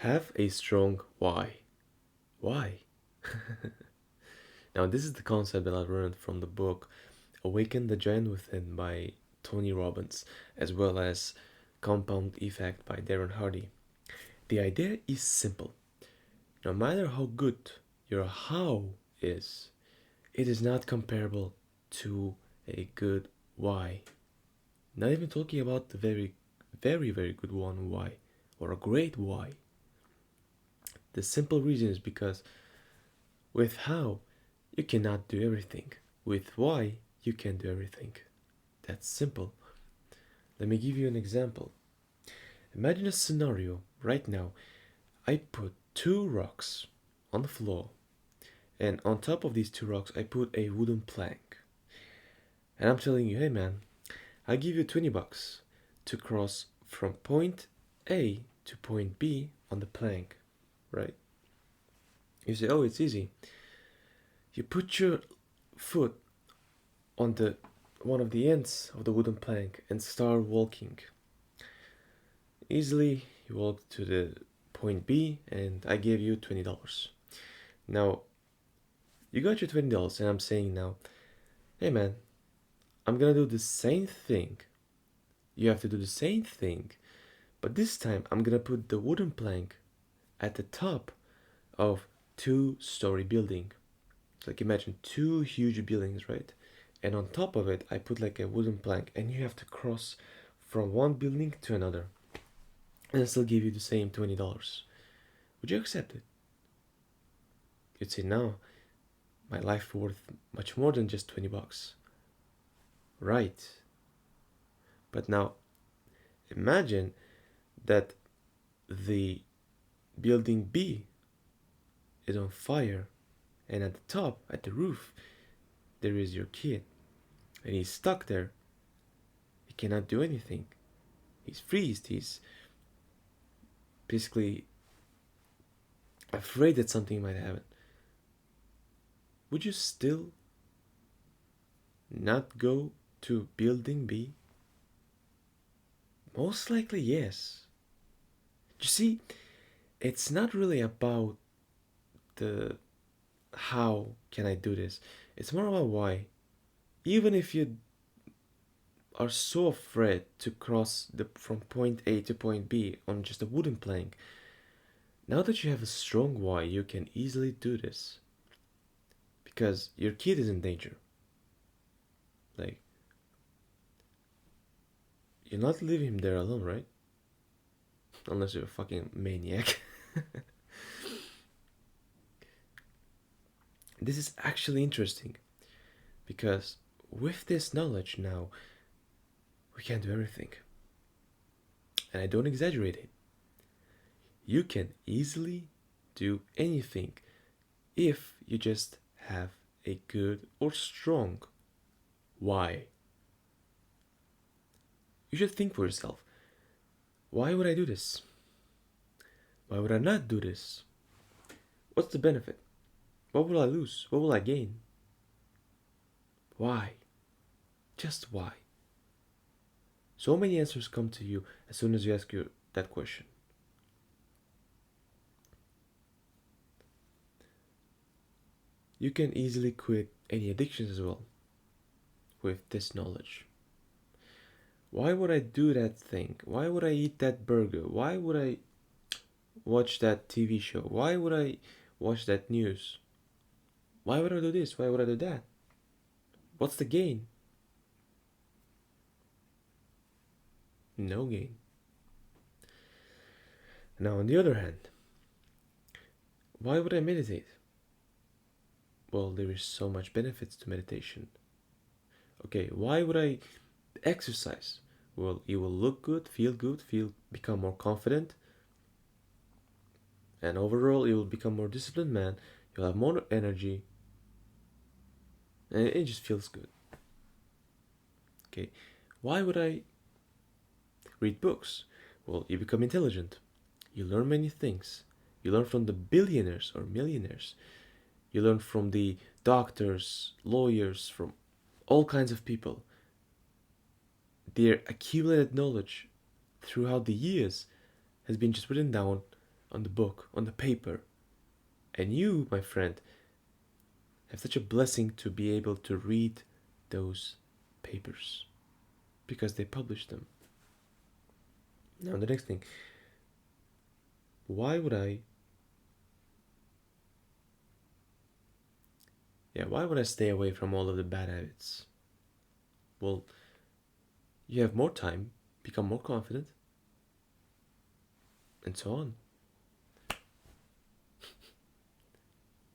Have a strong why. Why? Now, this is the concept that I learned from the book Awaken the Giant Within by Tony Robbins, as well as Compound Effect by Darren Hardy. The idea is simple. No matter how good your how is, it is not comparable to a good why. Not even talking about the very good one why, or a great why. The simple reason is because with how, you cannot do everything. With why, you can do everything. That's simple. Let me give you an example. Imagine a scenario right now. I put two rocks on the floor, and on top of these two rocks, I put a wooden plank. And I'm telling you, hey man, I'll give you 20 bucks to cross from point A to point B on the plank, right? You say, oh, it's easy. You put your foot on the one of the ends of the wooden plank and start walking. Easily, you walk to the point B, and I gave you $20. Now, you got your $20, and I'm saying now, hey man, I'm gonna do the same thing. You have to do the same thing, but this time I'm gonna put the wooden plank at the top of two-story building. So like imagine two huge buildings, right? And on top of it, I put like a wooden plank, and you have to cross from one building to another, and I still give you the same $20. Would you accept it? You'd say no. My life worth much more than just 20 bucks. Right. But now imagine that the building B is on fire, and at the top, at the roof, there is your kid, and he's stuck there. He cannot do anything. He's freezed. He's basically afraid that something might happen. Would you still not go to building B? Most likely, yes. You see, it's not really about the how can I do this. It's more about why. Even if you are so afraid to cross from point A to point B on just a wooden plank, now that you have a strong why, you can easily do this. Because your kid is in danger. Like, you're not leaving him there alone, right? Unless you're a fucking maniac. This is actually interesting because with this knowledge now, we can do everything. And I don't exaggerate it. You can easily do anything if you just have a good or strong why. You should think for yourself, why would I do this? Why would I not do this? What's the benefit? What will I lose? What will I gain? Why? Just why? So many answers come to you as soon as you ask that question. You can easily quit any addictions as well with this knowledge. Why would I do that thing? Why would I eat that burger? Why would I watch that TV show? Why would I watch that news? Why would I do this? Why would I do that? What's the gain? No gain. Now, on the other hand, why would I meditate? Well, there is so much benefits to meditation. Okay, why would I exercise? Well, you will look good, become more confident, and overall you will become more disciplined man. You'll have more energy, and it just feels good. Okay, why would I read books? Well, you become intelligent. You learn many things. You learn from the billionaires or millionaires. You learn from the doctors, lawyers, from all kinds of people. Their accumulated knowledge throughout the years has been just written down on the book, on the paper. And you, my friend, have such a blessing to be able to read those papers because they published them. Now, the next thing, why would I why would I stay away from all of the bad habits? Well, you have more time, become more confident, and so on.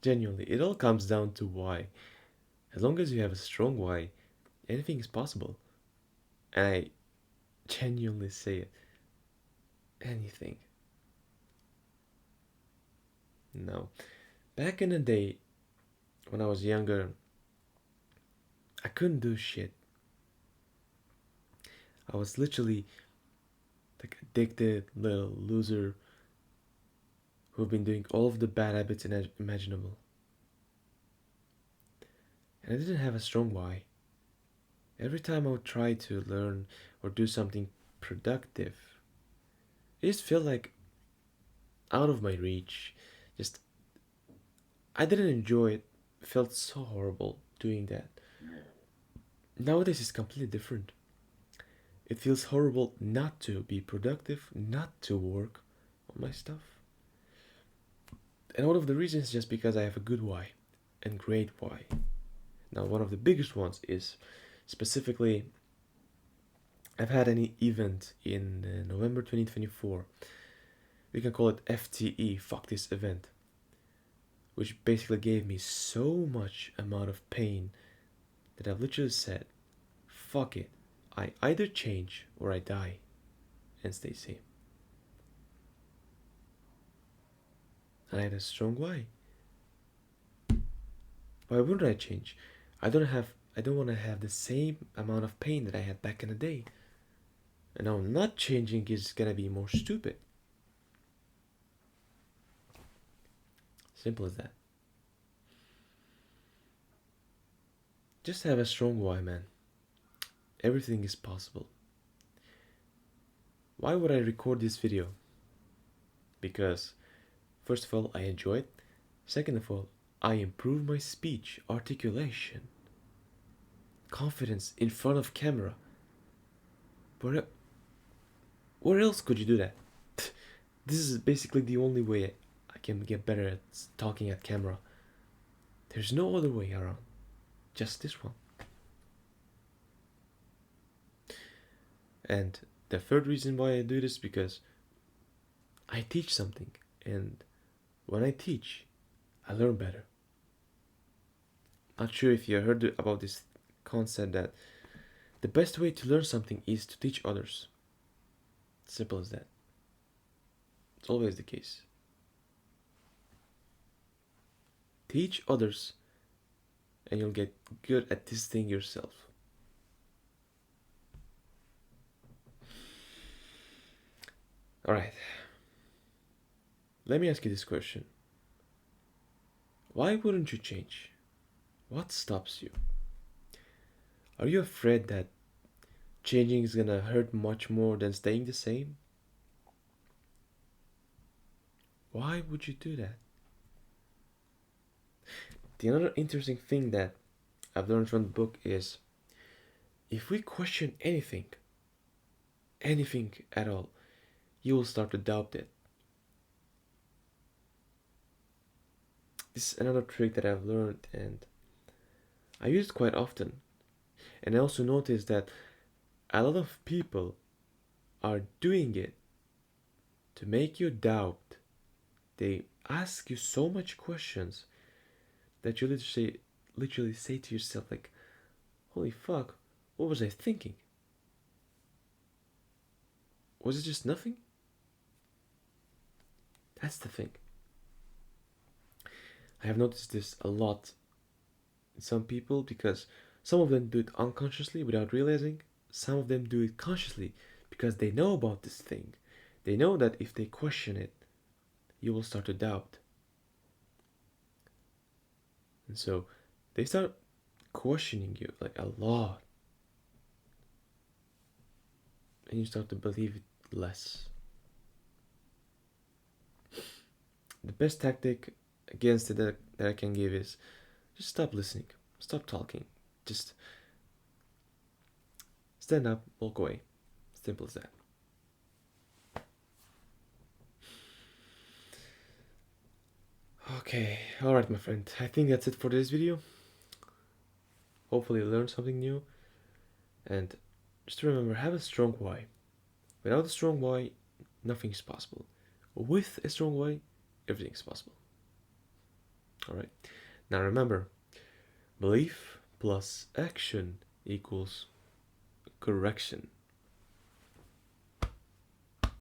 Genuinely, it all comes down to why. As long as you have a strong why, anything is possible. And I genuinely say it. Anything. No. Back in the day, when I was younger, I couldn't do shit. I was literally like addicted little loser who've been doing all of the bad habits imaginable. And I didn't have a strong why. Every time I would try to learn or do something productive, it just felt like out of my reach. Just, I didn't enjoy it. It felt so horrible doing that. Nowadays it's completely different. It feels horrible not to be productive, not to work on my stuff. And one of the reasons is just because I have a good why and great why. Now, one of the biggest ones is specifically I've had an event in November 2024. We can call it FTE, fuck this event, which basically gave me so much amount of pain that I've literally said, fuck it, I either change or I die and stay same. And I had a strong why. Why wouldn't I change? I don't want to have the same amount of pain that I had back in the day. And now not changing is gonna be more stupid. Simple as that. Just have a strong why, man. Everything is possible. Why would I record this video? Because, first of all, I enjoy it. Second of all, I improve my speech, articulation, confidence in front of camera. Where else could you do that? This is basically the only way I can get better at talking at camera. There's no other way around. Just this one. And the third reason why I do this is because I teach something, and when I teach, I learn better. Not sure if you heard about this concept that the best way to learn something is to teach others. Simple as that. It's always the case. Teach others, and you'll get good at this thing yourself. Alright. Let me ask you this question. Why wouldn't you change? What stops you? Are you afraid that changing is gonna hurt much more than staying the same? Why would you do that? The other interesting thing that I've learned from the book is if we question anything at all, you will start to doubt it. This is another trick that I've learned and I use it quite often. And I also noticed that a lot of people are doing it to make you doubt. They ask you so much questions that you literally say to yourself like, holy fuck, what was I thinking? Was it just nothing? That's the thing. I have noticed this a lot in some people because some of them do it unconsciously without realizing. Some of them do it consciously because they know about this thing. They know that if they question it, you will start to doubt. And so they start questioning you like a lot. And you start to believe it less. the best tactic against it that I can give is just stop listening, stop talking, just stand up, walk away. Simple as that. Okay, alright, my friend. I think that's it for this video. Hopefully, you learned something new. And just remember, have a strong why. Without a strong why, nothing is possible. With a strong why, everything is possible. Alright? Now remember, belief plus action equals correction.